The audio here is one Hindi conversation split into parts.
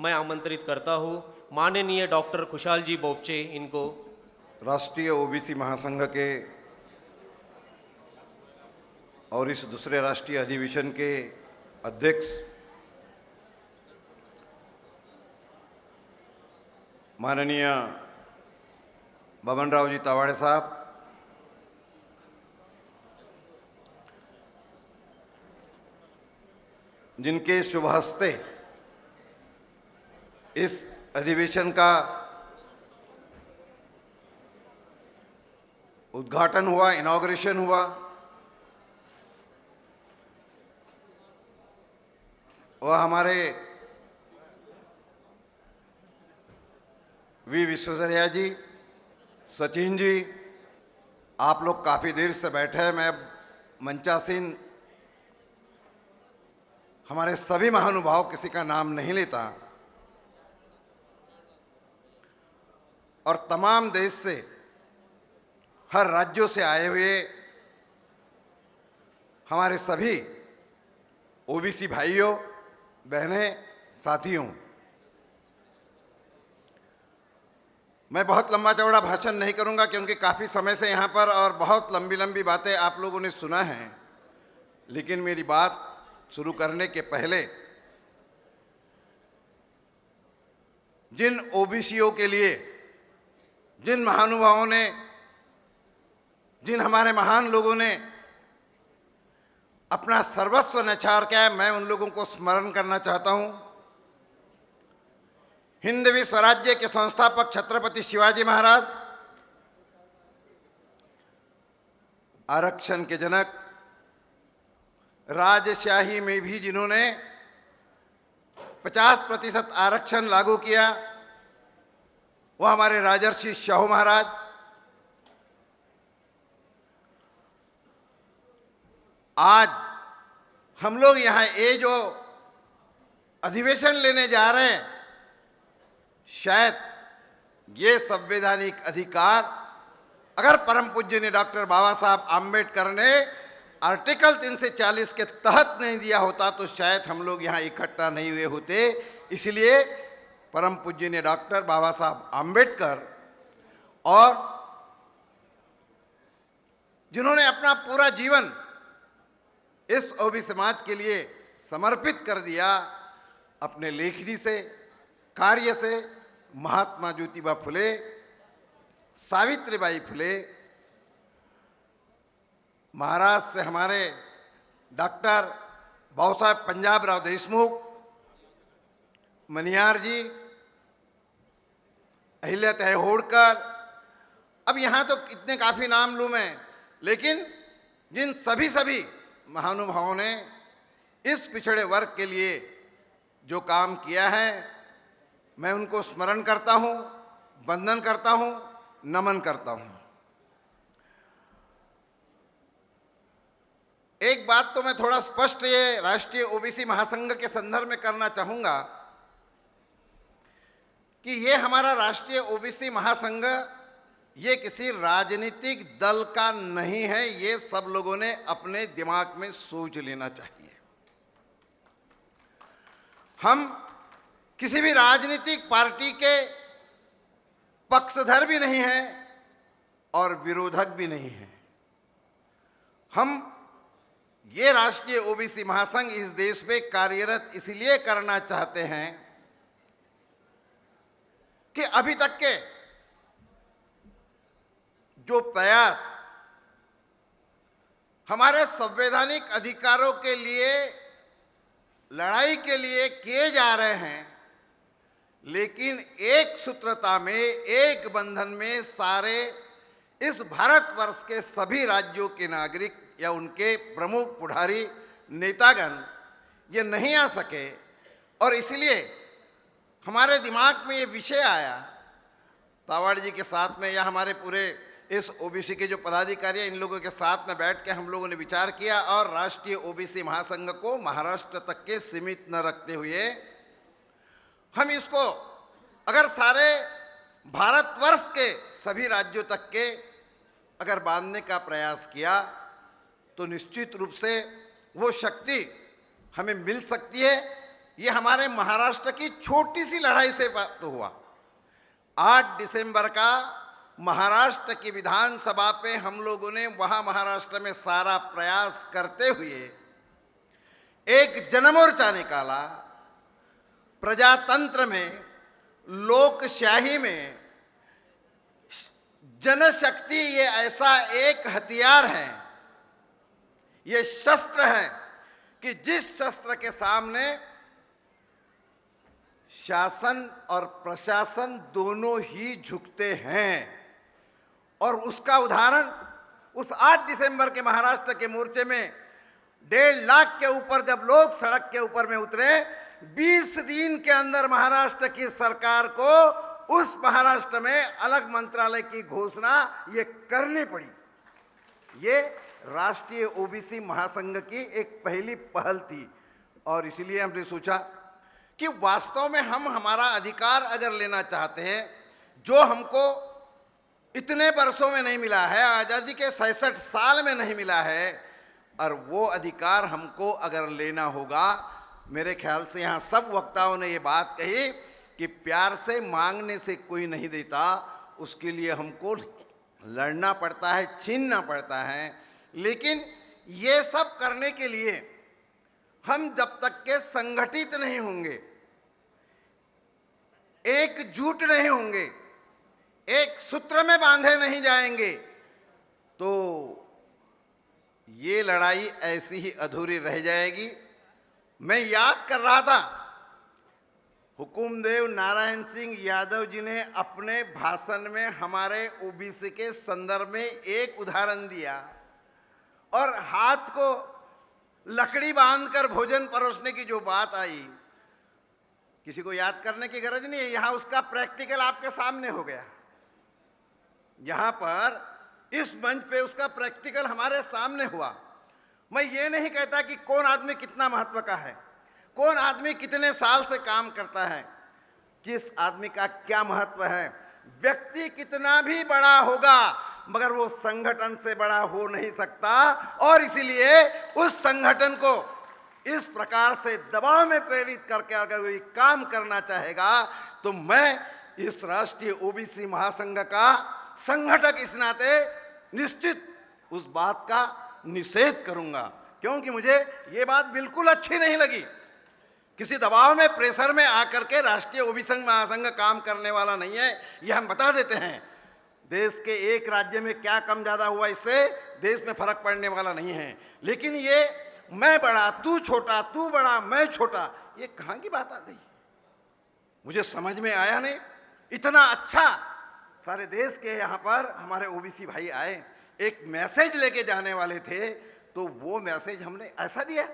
मैं आमंत्रित करता हूं माननीय डॉक्टर खुशहाल जी बोपचे इनको। राष्ट्रीय ओबीसी महासंघ के और इस दूसरे राष्ट्रीय अधिवेशन के अध्यक्ष माननीय बबन राव जी तावाड़े साहब, जिनके शुभ हस्ते इस अधिवेशन का उद्घाटन हुआ, इनॉग्रेशन हुआ, वह हमारे वी विश्वेश्वरैया जी, सचिन जी, आप लोग काफ़ी देर से बैठे हैं। मैं अब मंचासीन हमारे सभी महानुभाव किसी का नाम नहीं लेता और तमाम देश से, हर राज्यों से आए हुए हमारे सभी ओबीसी भाइयों, बहनें, साथियों, मैं बहुत लंबा चौड़ा भाषण नहीं करूंगा क्योंकि काफ़ी समय से यहाँ पर और बहुत लंबी लंबी बातें आप लोगों ने सुना है। लेकिन मेरी बात शुरू करने के पहले जिन ओबीसीओं के लिए, जिन महानुभावों ने, जिन हमारे महान लोगों ने अपना सर्वस्व न्यौछावर किया है, मैं उन लोगों को स्मरण करना चाहता हूं। हिंदवी स्वराज्य के संस्थापक छत्रपति शिवाजी महाराज, आरक्षण के जनक, राजशाही में भी जिन्होंने 50% आरक्षण लागू किया, वो हमारे राजर्षि शाहू महाराज। आज हम लोग यहाँ ये जो अधिवेशन लेने जा रहे हैं, शायद ये संवैधानिक अधिकार अगर परम पूज्य डॉक्टर बाबा साहब आम्बेडकर ने आर्टिकल 340 के तहत नहीं दिया होता तो शायद हम लोग यहाँ इकट्ठा नहीं हुए होते। इसलिए परम पूज्य डॉक्टर बाबा साहब आम्बेडकर और जिन्होंने अपना पूरा जीवन इस ओबीसी समाज के लिए समर्पित कर दिया, अपने लेखनी से, कार्य से, महात्मा ज्योतिबा फुले, सावित्रीबाई फुले, महाराष्ट्र से हमारे डॉक्टर बाबू साहब पंजाबराव देशमुख, मनियार जी, अहिल्याताई होळकर, अब यहाँ तो इतने काफ़ी नाम लूँ मैं, लेकिन जिन सभी महानुभावों ने इस पिछड़े वर्ग के लिए जो काम किया है, मैं उनको स्मरण करता हूँ, वंदन करता हूँ, नमन करता हूँ। एक बात तो मैं थोड़ा स्पष्ट ये राष्ट्रीय ओबीसी महासंघ के संदर्भ में करना चाहूँगा कि ये हमारा राष्ट्रीय ओबीसी महासंघ ये किसी राजनीतिक दल का नहीं है। ये सब लोगों ने अपने दिमाग में सोच लेना चाहिए। हम किसी भी राजनीतिक पार्टी के पक्षधर भी नहीं हैं और विरोधक भी नहीं हैं। हम ये राष्ट्रीय ओबीसी महासंघ इस देश में कार्यरत इसलिए करना चाहते हैं कि अभी तक के जो प्रयास हमारे संवैधानिक अधिकारों के लिए लड़ाई के लिए किए जा रहे हैं, लेकिन एक सूत्रता में, एक बंधन में सारे इस भारतवर्ष के सभी राज्यों के नागरिक या उनके प्रमुख पुढ़ारी नेतागण ये नहीं आ सके और इसलिए हमारे दिमाग में ये विषय आया। तावड़ जी के साथ में या हमारे पूरे इस ओबीसी के जो पदाधिकारी हैं, इन लोगों के साथ में बैठ के हम लोगों ने विचार किया और राष्ट्रीय ओबीसी महासंघ को महाराष्ट्र तक के सीमित न रखते हुए हम इसको अगर सारे भारतवर्ष के सभी राज्यों तक के अगर बांधने का प्रयास किया तो निश्चित रूप से वो शक्ति हमें मिल सकती है। ये हमारे महाराष्ट्र की छोटी सी लड़ाई से तो हुआ। 8 दिसंबर का महाराष्ट्र की विधानसभा पे हम लोगों ने वहां महाराष्ट्र में सारा प्रयास करते हुए एक जनमोर्चा निकाला। प्रजातंत्र में, लोकशाही में जनशक्ति ये ऐसा एक हथियार है, ये शस्त्र है कि जिस शस्त्र के सामने शासन और प्रशासन दोनों ही झुकते हैं। और उसका उदाहरण उस 8 दिसंबर के महाराष्ट्र के मोर्चे में 1.5 लाख के ऊपर जब लोग सड़क के ऊपर में उतरे, 20 दिन के अंदर महाराष्ट्र की सरकार को उस महाराष्ट्र में अलग मंत्रालय की घोषणा ये करनी पड़ी। ये राष्ट्रीय ओबीसी महासंघ की एक पहली पहल थी। और इसलिए हमने सोचा कि वास्तव में हम हमारा अधिकार अगर लेना चाहते हैं, जो हमको इतने वर्षों में नहीं मिला है, आज़ादी के 66 साल में नहीं मिला है, और वो अधिकार हमको अगर लेना होगा, मेरे ख्याल से यहाँ सब वक्ताओं ने ये बात कही कि प्यार से मांगने से कोई नहीं देता, उसके लिए हमको लड़ना पड़ता है, छीनना पड़ता है। लेकिन ये सब करने के लिए हम जब तक के संगठित नहीं होंगे, एकजुट नहीं होंगे, एक सूत्र में बांधे नहीं जाएंगे, तो ये लड़ाई ऐसी ही अधूरी रह जाएगी। मैं याद कर रहा था, हुकुमदेव नारायण सिंह यादव जी ने अपने भाषण में हमारे ओबीसी के संदर्भ में एक उदाहरण दिया, और हाथ को लकड़ी बांधकर भोजन परोसने की जो बात आई, किसी को याद करने की गरज नहीं है, यहां उसका प्रैक्टिकल आपके सामने हो गया। यहां पर इस मंच पे उसका प्रैक्टिकल हमारे सामने हुआ। मैं ये नहीं कहता कि कौन आदमी कितना महत्व का है, कौन आदमी कितने साल से काम करता है, किस आदमी का क्या महत्व है। व्यक्ति कितना भी बड़ा होगा, मगर वो संगठन से बड़ा हो नहीं सकता। और इसीलिए उस संगठन को इस प्रकार से दबाव में प्रेरित करके अगर कोई काम करना चाहेगा, तो मैं इस राष्ट्रीय ओबीसी महासंघ का संगठक इस नाते निश्चित उस बात का निषेध करूंगा, क्योंकि मुझे ये बात बिल्कुल अच्छी नहीं लगी। किसी दबाव में, प्रेशर में आकर के राष्ट्रीय ओबीसी महासंघ काम करने वाला नहीं है, यह हम बता देते हैं। देश के एक राज्य में क्या कम ज्यादा हुआ, इससे देश में फर्क पड़ने वाला नहीं है। लेकिन ये मैं बड़ा, तू छोटा, तू बड़ा, मैं छोटा, ये कहां की बात आ गई, मुझे समझ में आया नहीं। इतना अच्छा सारे देश के यहाँ पर हमारे ओबीसी भाई आए, एक मैसेज लेके जाने वाले थे, तो वो मैसेज हमने ऐसा दिया,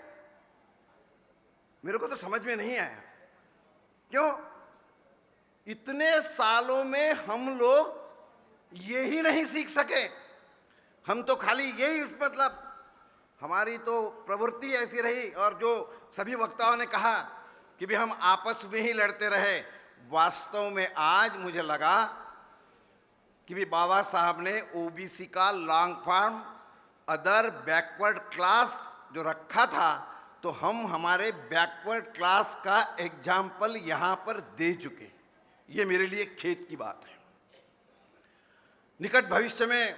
मेरे को तो समझ में नहीं आया। क्यों? इतने सालों में हम लोग ये ही नहीं सीख सके। हम तो खाली यही, मतलब हमारी तो प्रवृत्ति ऐसी रही, और जो सभी वक्ताओं ने कहा कि भी हम आपस में ही लड़ते रहे। वास्तव में आज मुझे लगा कि भी बाबा साहब ने ओबीसी का long form other backward class जो रखा था, तो हम हमारे बैकवर्ड क्लास का एग्जाम्पल यहाँ पर दे चुके। ये मेरे लिए खेत की बात है। निकट भविष्य में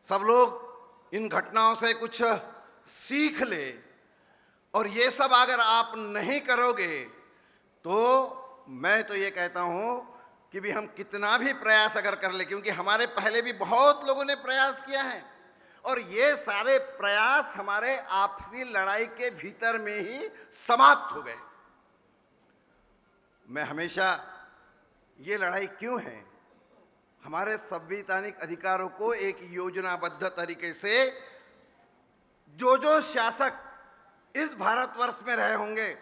सब लोग इन घटनाओं से कुछ सीख ले, और ये सब अगर आप नहीं करोगे, तो मैं तो ये कहता हूं कि भी हम कितना भी प्रयास अगर कर ले, क्योंकि हमारे पहले भी बहुत लोगों ने प्रयास किया है, और ये सारे प्रयास हमारे आपसी लड़ाई के भीतर में ही समाप्त हो गए। मैं हमेशा ये लड़ाई क्यों है, हमारे संवैधानिक अधिकारों को एक योजनाबद्ध तरीके से जो शासक इस भारतवर्ष में रहे होंगे,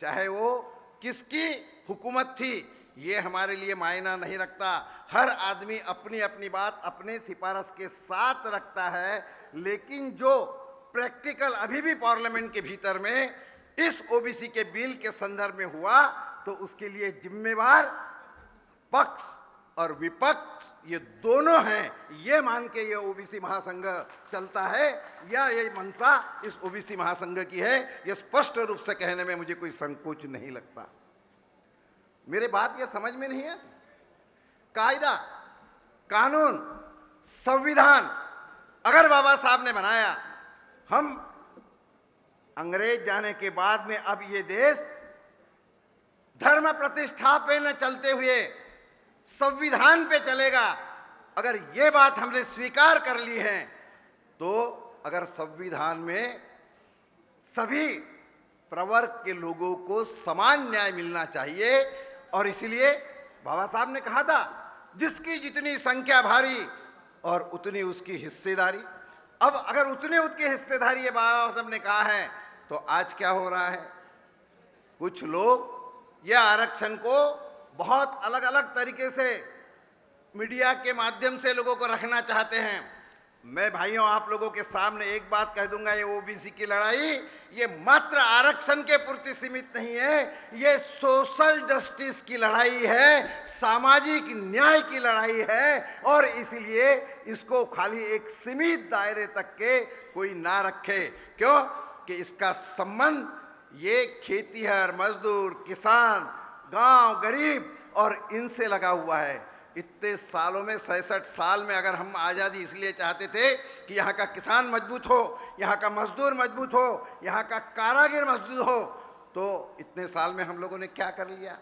चाहे वो किसकी हुकूमत थी, ये हमारे लिए मायना नहीं रखता। हर आदमी अपनी अपनी बात अपने सिफारिश के साथ रखता है, लेकिन जो प्रैक्टिकल अभी भी पार्लियामेंट के भीतर में इस ओबीसी के बिल के संदर्भ में हुआ, तो उसके लिए जिम्मेवार पक्ष और विपक्ष ये दोनों हैं, ये मान के ये ओबीसी महासंघ चलता है या ये मंशा इस ओबीसी महासंघ की है, ये स्पष्ट रूप से कहने में मुझे कोई संकोच नहीं लगता। मेरे बात ये समझ में नहीं आती। कायदा, कानून, संविधान अगर बाबा साहब ने बनाया, हम अंग्रेज जाने के बाद में अब ये देश धर्म प्रतिष्ठा पे न चलते हुए संविधान पे चलेगा। अगर ये बात हमने स्वीकार कर ली है तो अगर संविधान में सभी प्रवर्ग के लोगों को समान न्याय मिलना चाहिए, और इसलिए बाबा साहब ने कहा था जिसकी जितनी संख्या भारी और उतनी उसकी हिस्सेदारी। अब अगर उतने उसकी हिस्सेदारी ये बाबा साहब ने कहा है तो आज क्या हो रहा है, कुछ लोग यह आरक्षण को बहुत अलग अलग तरीके से मीडिया के माध्यम से लोगों को रखना चाहते हैं। मैं भाइयों आप लोगों के सामने एक बात कह दूंगा, ये ओबीसी की लड़ाई ये मात्र आरक्षण के पूर्ति सीमित नहीं है, ये सोशल जस्टिस की लड़ाई है, सामाजिक न्याय की लड़ाई है। और इसलिए इसको खाली एक सीमित दायरे तक के कोई ना रखे। क्यों कि इसका संबंध ये खेतीहर, मजदूर, किसान, गांव, गरीब और इनसे लगा हुआ है। इतने सालों में 66 साल में अगर हम आज़ादी इसलिए चाहते थे कि यहाँ का किसान मजबूत हो, यहाँ का मजदूर मजबूत हो, यहाँ का कारागिर मजबूत हो, तो इतने साल में हम लोगों ने क्या कर लिया।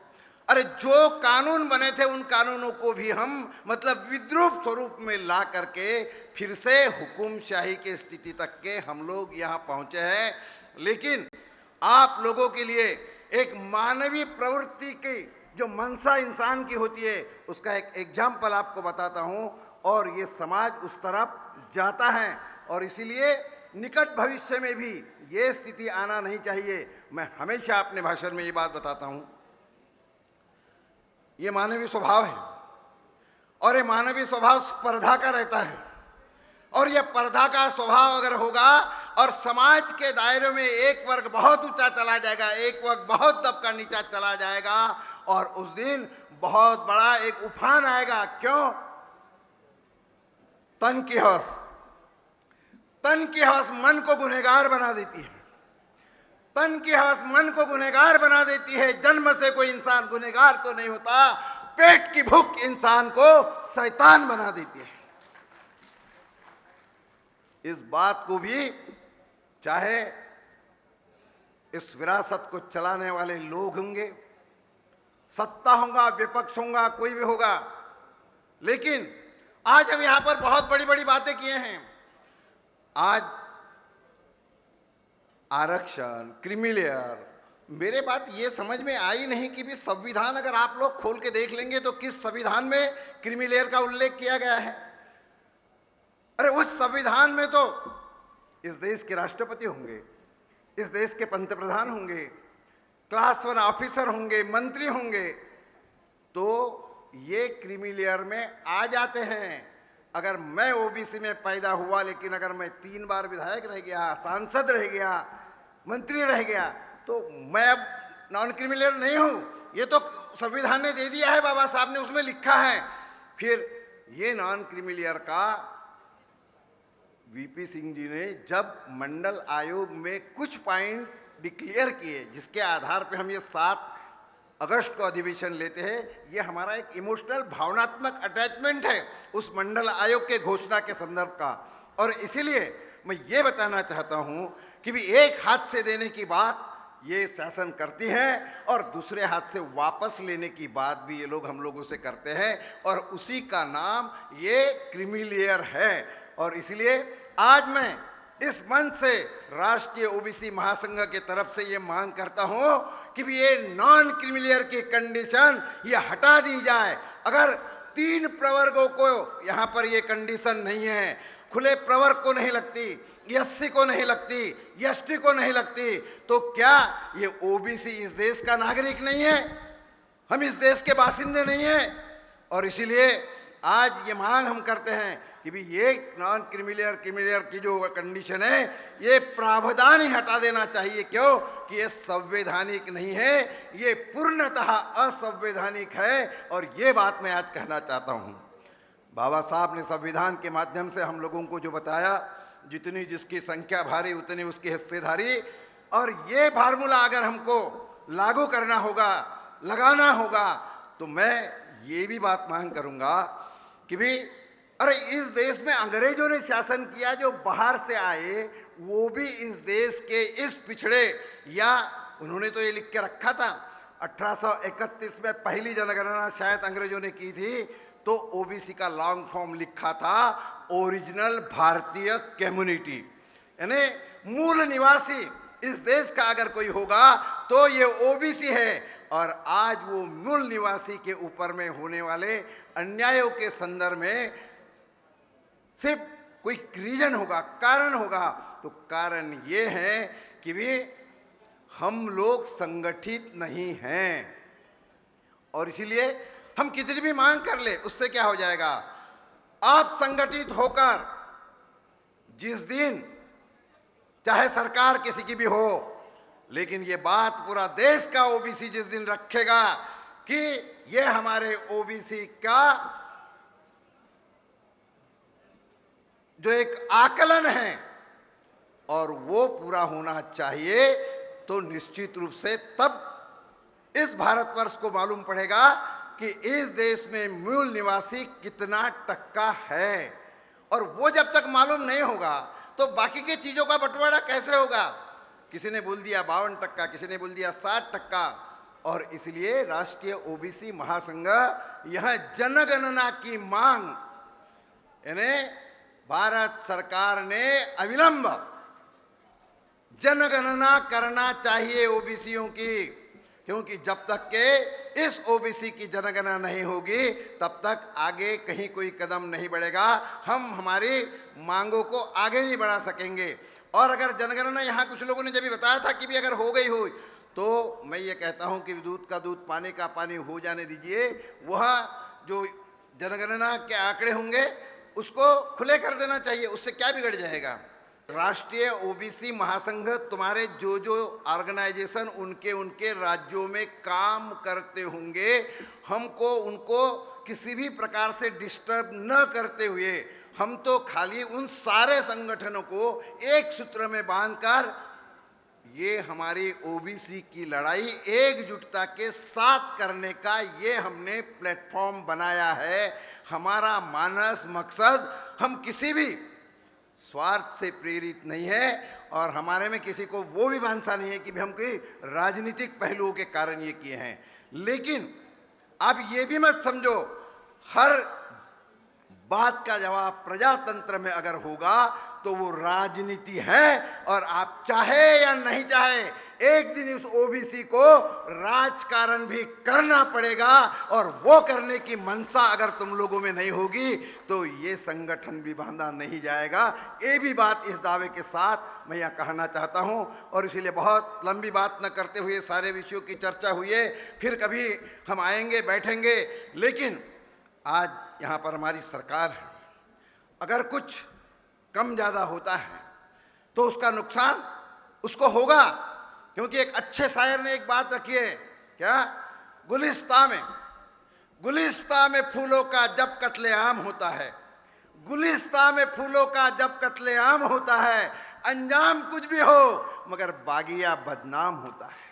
अरे जो कानून बने थे उन कानूनों को भी हम मतलब विद्रूप स्वरूप में ला करके फिर से हुकुमशाही की स्थिति तक के हम लोग यहाँ पहुँचे हैं। लेकिन आप लोगों के लिए एक मानवीय प्रवृत्ति की जो मंशा इंसान की होती है उसका एक एग्जाम्पल आपको बताता हूँ, और ये समाज उस तरफ जाता है। और इसीलिए निकट भविष्य में भी ये स्थिति आना नहीं चाहिए। मैं हमेशा अपने भाषण में ये बात बताता हूँ, ये मानवीय स्वभाव है और ये मानवीय स्वभाव स्पर्धा का रहता है। और ये स्पर्धा का स्वभाव अगर होगा और समाज के दायरे में एक वर्ग बहुत ऊंचा चला जाएगा, एक वर्ग बहुत दबका नीचा चला जाएगा, और उस दिन बहुत बड़ा एक उफान आएगा। क्यों? तन की हवस, तन की हवस मन को गुनहगार बना देती है। तन की हवस मन को गुनहगार बना देती है। जन्म से कोई इंसान गुनहगार तो नहीं होता, पेट की भूख इंसान को शैतान बना देती है। इस बात को भी चाहे इस विरासत को चलाने वाले लोग होंगे, सत्ता होगा, विपक्ष होगा, कोई भी होगा, लेकिन आज हम यहां पर बहुत बड़ी बड़ी बातें किए हैं। आज आरक्षण, क्रीमी लेयर, मेरे बात ये समझ में आई नहीं कि भी संविधान अगर आप लोग खोल के देख लेंगे तो किस संविधान में क्रीमी लेयर का उल्लेख किया गया है। अरे उस संविधान में तो इस देश के राष्ट्रपति होंगे, इस देश के पंतप्रधान होंगे, क्लास 1 ऑफिसर होंगे, मंत्री होंगे, तो ये क्रीमी लेयर में आ जाते हैं। अगर मैं ओबीसी में पैदा हुआ लेकिन अगर मैं 3 बार विधायक रह गया, सांसद रह गया, मंत्री रह गया, तो मैं अब नॉन क्रीमी लेयर नहीं हूँ। ये तो संविधान ने दे दिया है, बाबा साहब ने उसमें लिखा है। फिर ये नॉन क्रीमी लेयर का वीपी सिंह जी ने जब मंडल आयोग में कुछ पॉइंट डिक्लेयर किए, जिसके आधार पे हम ये 7 अगस्त को अधिवेशन लेते हैं, ये हमारा एक इमोशनल भावनात्मक अटैचमेंट है उस मंडल आयोग के घोषणा के संदर्भ का। और इसीलिए मैं ये बताना चाहता हूँ कि भी एक हाथ से देने की बात ये शासन करती है और दूसरे हाथ से वापस लेने की बात भी ये लोग हम लोगों से करते हैं, और उसी का नाम ये क्रीमी लेयर है। और इसलिए आज मैं इस मंच से राष्ट्रीय ओबीसी महासंघ के तरफ से ये मांग करता हूं कि भी ये नॉन क्रीमी लेयर की कंडीशन ये हटा दी जाए। अगर 3 प्रवर्गों को यहाँ पर ये कंडीशन नहीं है, खुले प्रवर्ग को नहीं लगती, एससी को नहीं लगती, एसटी को नहीं लगती, तो क्या ये ओबीसी इस देश का नागरिक नहीं है? हम इस देश के बासिंदे नहीं हैं? और इसीलिए आज ये मांग हम करते हैं कि भी ये नॉन क्रिमिलियर क्रिमिलियर की जो कंडीशन है ये प्रावधान ही हटा देना चाहिए। क्यों कि ये संवैधानिक नहीं है, ये पूर्णतः असंवैधानिक है। और ये बात मैं आज कहना चाहता हूँ। बाबा साहब ने संविधान के माध्यम से हम लोगों को जो बताया, जितनी जिसकी संख्या भारी उतनी उसकी हिस्सेदारी, और ये फार्मूला अगर हमको लागू करना होगा, लगाना होगा, तो मैं ये भी बात मांग करूंगा कि भी अरे इस देश में अंग्रेजों ने शासन किया, जो बाहर से आए वो भी इस देश के इस पिछड़े, या उन्होंने तो ये लिख के रखा था 1831 में पहली जनगणना शायद अंग्रेजों ने की थी, तो ओबीसी का लॉन्ग फॉर्म लिखा था ओरिजिनल भारतीय कम्युनिटी, यानी मूल निवासी इस देश का अगर कोई होगा तो ये ओबीसी है। और आज वो मूल निवासी के ऊपर में होने वाले अन्यायों के संदर्भ में सिर्फ कोई रीजन होगा, कारण होगा, तो कारण ये है कि भी हम लोग संगठित नहीं हैं। और इसीलिए हम कितनी भी मांग कर ले, उससे क्या हो जाएगा? आप संगठित होकर जिस दिन चाहे सरकार किसी की भी हो, लेकिन ये बात पूरा देश का ओबीसी जिस दिन रखेगा कि ये हमारे ओबीसी का जो एक आकलन है और वो पूरा होना चाहिए, तो निश्चित रूप से तब इस भारतवर्ष को मालूम पड़ेगा कि इस देश में मूल निवासी कितना टक्का है। और वो जब तक मालूम नहीं होगा तो बाकी की चीजों का बंटवारा कैसे होगा? किसी ने बोल दिया 52%, किसी ने बोल दिया 60%। और इसलिए राष्ट्रीय ओबीसी महासंघ यह जनगणना की मांग, यानी भारत सरकार ने अविलंब जनगणना करना चाहिए ओबीसीयों की, क्योंकि जब तक के इस ओबीसी की जनगणना नहीं होगी तब तक आगे कहीं कोई कदम नहीं बढ़ेगा, हम हमारी मांगों को आगे नहीं बढ़ा सकेंगे। और अगर जनगणना, यहाँ कुछ लोगों ने जब भी बताया था कि भी अगर हो गई हो, तो मैं ये कहता हूँ कि दूध का दूध पानी का पानी हो जाने दीजिए। वह जो जनगणना के आंकड़े होंगे उसको खुले कर देना चाहिए, उससे क्या बिगड़ जाएगा? राष्ट्रीय ओबीसी महासंघ तुम्हारे जो जो ऑर्गेनाइजेशन उनके उनके राज्यों में काम करते होंगे, हमको उनको किसी भी प्रकार से डिस्टर्ब न करते हुए हम तो खाली उन सारे संगठनों को एक सूत्र में बांधकर ये हमारी ओबीसी की लड़ाई एकजुटता के साथ करने का ये हमने प्लेटफॉर्म बनाया है। हमारा मानस मकसद, हम किसी भी स्वार्थ से प्रेरित नहीं है और हमारे में किसी को वो भी मानसा नहीं है कि हम कोई राजनीतिक पहलुओं के कारण ये किए हैं। लेकिन आप ये भी मत समझो हर बात का जवाब प्रजातंत्र में अगर होगा तो वो राजनीति है, और आप चाहे या नहीं चाहे एक दिन इस ओबीसी को राजकारण भी करना पड़ेगा। और वो करने की मंशा अगर तुम लोगों में नहीं होगी तो ये संगठन भी बांधा नहीं जाएगा। ये भी बात इस दावे के साथ मैं यहाँ कहना चाहता हूँ। और इसीलिए बहुत लंबी बात न करते हुए सारे विषयों की चर्चा हुई है, फिर कभी हम आएंगे बैठेंगे। लेकिन आज यहाँ पर हमारी सरकार है, अगर कुछ कम ज़्यादा होता है तो उसका नुकसान उसको होगा। क्योंकि एक अच्छे शायर ने एक बात रखी है, क्या? गुलिस्ता में फूलों का जब कत्लेआम होता है, गुलिस्ता में फूलों का जब कत्लेआम होता है, अंजाम कुछ भी हो मगर बागिया बदनाम होता है।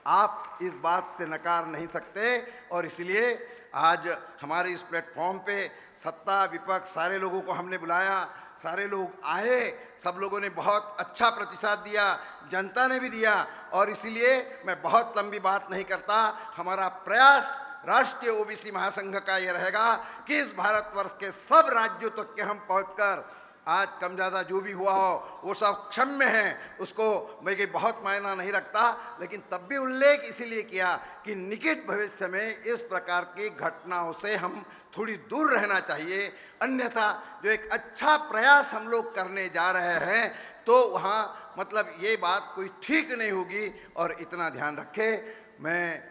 आप इस बात से नकार नहीं सकते। और इसलिए आज हमारे इस प्लेटफॉर्म पे सत्ता विपक्ष सारे लोगों को हमने बुलाया, सारे लोग आए, सब लोगों ने बहुत अच्छा प्रतिसाद दिया, जनता ने भी दिया। और इसीलिए मैं बहुत लंबी बात नहीं करता। हमारा प्रयास राष्ट्रीय ओबीसी महासंघ का ये रहेगा कि इस भारतवर्ष के सब राज्यों तक के हम पहुंचकर, आज कम ज़्यादा जो भी हुआ हो वो सब क्षम्य है, उसको मैं कि बहुत मायना नहीं रखता। लेकिन तब भी उल्लेख इसीलिए किया कि निकट भविष्य में इस प्रकार की घटनाओं से हम थोड़ी दूर रहना चाहिए। अन्यथा जो एक अच्छा प्रयास हम लोग करने जा रहे हैं तो वहाँ मतलब ये बात कोई ठीक नहीं होगी। और इतना ध्यान रखे, मैं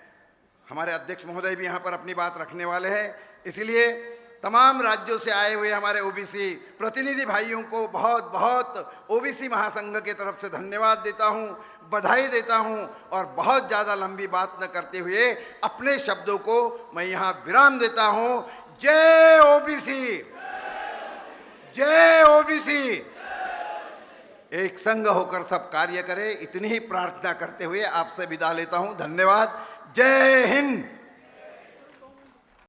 हमारे अध्यक्ष महोदय भी यहाँ पर अपनी बात रखने वाले हैं, इसलिए तमाम राज्यों से आए हुए हमारे ओबीसी प्रतिनिधि भाइयों को बहुत बहुत ओबीसी महासंघ के तरफ से धन्यवाद देता हूं, बधाई देता हूं और बहुत ज़्यादा लंबी बात न करते हुए अपने शब्दों को मैं यहाँ विराम देता हूं। जय ओबीसी, जय ओबीसी। एक संघ होकर सब कार्य करें, इतनी ही प्रार्थना करते हुए आपसे विदा लेता हूं। धन्यवाद। जय हिंद।